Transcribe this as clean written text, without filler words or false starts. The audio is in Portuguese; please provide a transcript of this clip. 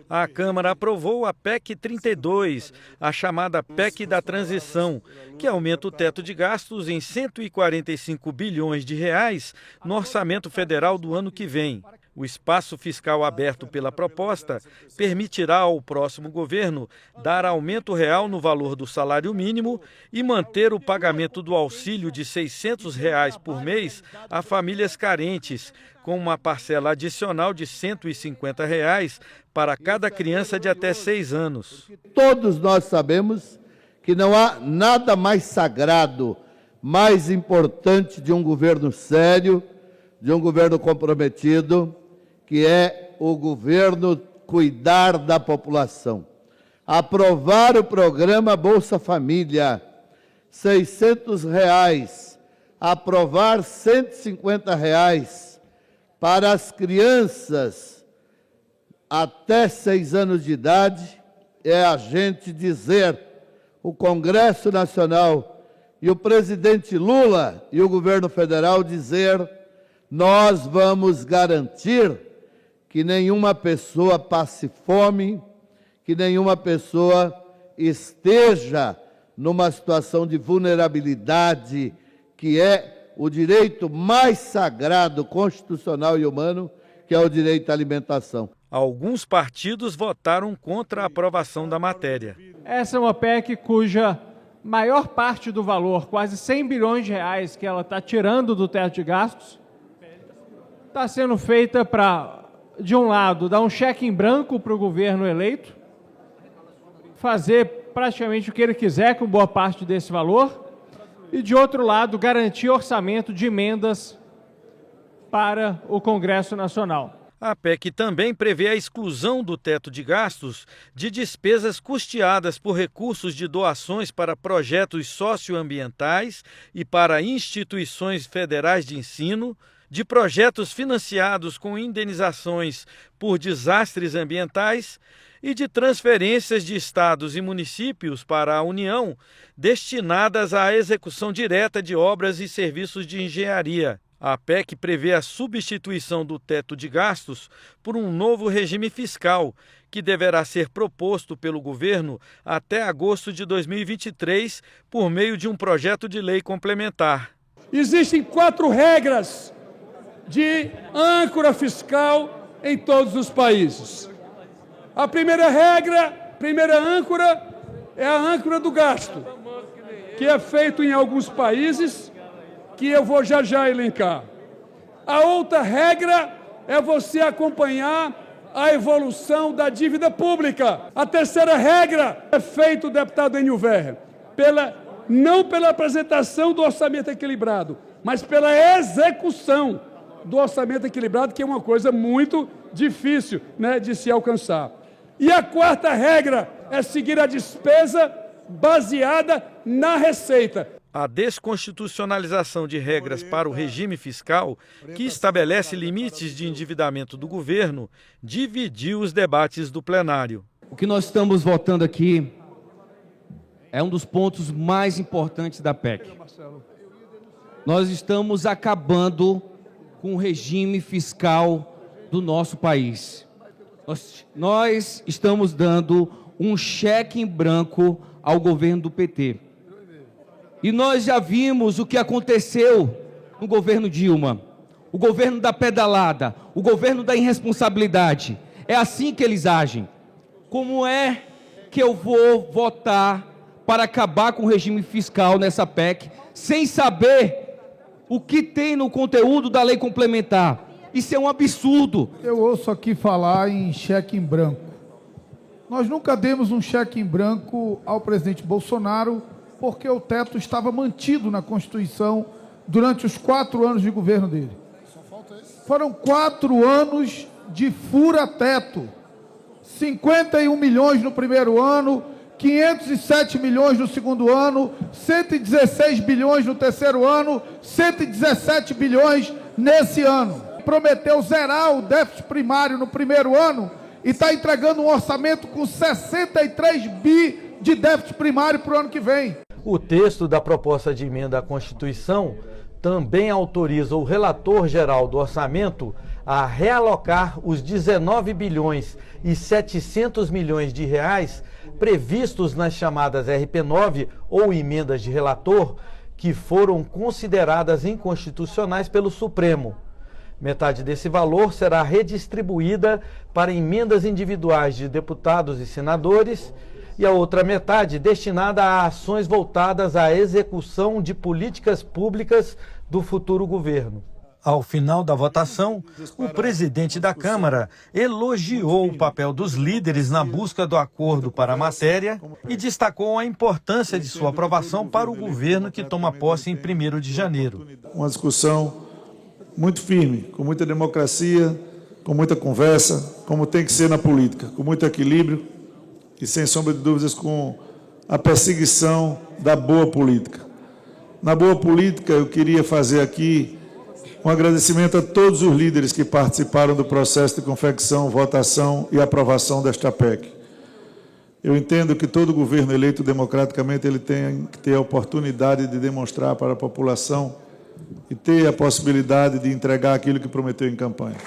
A Câmara aprovou a PEC 32, a chamada PEC da Transição, que aumenta o teto de gastos em 145 bilhões de reais no orçamento federal do ano que vem. O espaço fiscal aberto pela proposta permitirá ao próximo governo dar aumento real no valor do salário mínimo e manter o pagamento do auxílio de R$ 600 por mês a famílias carentes, com uma parcela adicional de R$ 150 para cada criança de até 6 anos. Todos nós sabemos que não há nada mais sagrado, mais importante de um governo sério, de um governo comprometido, que é o governo cuidar da população. Aprovar o programa Bolsa Família, R$ 600, aprovar R$ 150 para as crianças até 6 anos de idade, é a gente dizer, o Congresso Nacional e o presidente Lula e o governo federal dizer, nós vamos garantir que nenhuma pessoa passe fome, que nenhuma pessoa esteja numa situação de vulnerabilidade, que é o direito mais sagrado, constitucional e humano, que é o direito à alimentação. Alguns partidos votaram contra a aprovação da matéria. Essa é uma PEC cuja maior parte do valor, quase 100 bilhões de reais que ela está tirando do teto de gastos, está sendo feita para, de um lado, dar um cheque em branco para o governo eleito, fazer praticamente o que ele quiser com boa parte desse valor, e, de outro lado, garantir orçamento de emendas para o Congresso Nacional. A PEC também prevê a exclusão do teto de gastos de despesas custeadas por recursos de doações para projetos socioambientais e para instituições federais de ensino, de projetos financiados com indenizações por desastres ambientais e de transferências de estados e municípios para a União destinadas à execução direta de obras e serviços de engenharia. A PEC prevê a substituição do teto de gastos por um novo regime fiscal, que deverá ser proposto pelo governo até agosto de 2023 por meio de um projeto de lei complementar. Existem 4 regras de âncora fiscal em todos os países. A primeira regra, primeira âncora, é a âncora do gasto, que é feito em alguns países, que eu vou já elencar. A outra regra é você acompanhar a evolução da dívida pública. A terceira regra é feito, deputado Enio Verra, não pela apresentação do orçamento equilibrado, mas pela execução do orçamento equilibrado, que é uma coisa muito difícil, né, de se alcançar. E a quarta regra é seguir a despesa baseada na receita. A desconstitucionalização de regras para o regime fiscal, que estabelece limites de endividamento do governo, dividiu os debates do plenário. O que nós estamos votando aqui é um dos pontos mais importantes da PEC. Nós estamos acabando com o regime fiscal do nosso país. Nós estamos dando um cheque em branco ao governo do PT. E nós já vimos o que aconteceu no governo Dilma, o governo da pedalada, o governo da irresponsabilidade. É assim que eles agem. Como é que eu vou votar para acabar com o regime fiscal nessa PEC, sem saber o que tem no conteúdo da lei complementar? Isso é um absurdo. Eu ouço aqui falar em cheque em branco. Nós nunca demos um cheque em branco ao presidente Bolsonaro, porque o teto estava mantido na Constituição durante os 4 anos de governo dele. Foram 4 anos de fura-teto. 51 milhões no primeiro ano, 507 milhões no segundo ano, 116 bilhões no terceiro ano, 117 bilhões nesse ano. Prometeu zerar o déficit primário no primeiro ano e está entregando um orçamento com 63 bi de déficit primário para o ano que vem. O texto da proposta de emenda à Constituição também autoriza o relator geral do orçamento a realocar os 19 bilhões e 700 milhões de reais previstos nas chamadas RP9 ou emendas de relator, que foram consideradas inconstitucionais pelo Supremo. Metade desse valor será redistribuída para emendas individuais de deputados e senadores e a outra metade destinada a ações voltadas à execução de políticas públicas do futuro governo. Ao final da votação, o presidente da Câmara elogiou o papel dos líderes na busca do acordo para a matéria e destacou a importância de sua aprovação para o governo que toma posse em 1º de janeiro. Uma discussão muito firme, com muita democracia, com muita conversa, como tem que ser na política, com muito equilíbrio e, sem sombra de dúvidas, com a perseguição da boa política. Na boa política, eu queria fazer aqui um agradecimento a todos os líderes que participaram do processo de confecção, votação e aprovação desta PEC. Eu entendo que todo governo eleito democraticamente ele tem que ter a oportunidade de demonstrar para a população e ter a possibilidade de entregar aquilo que prometeu em campanha.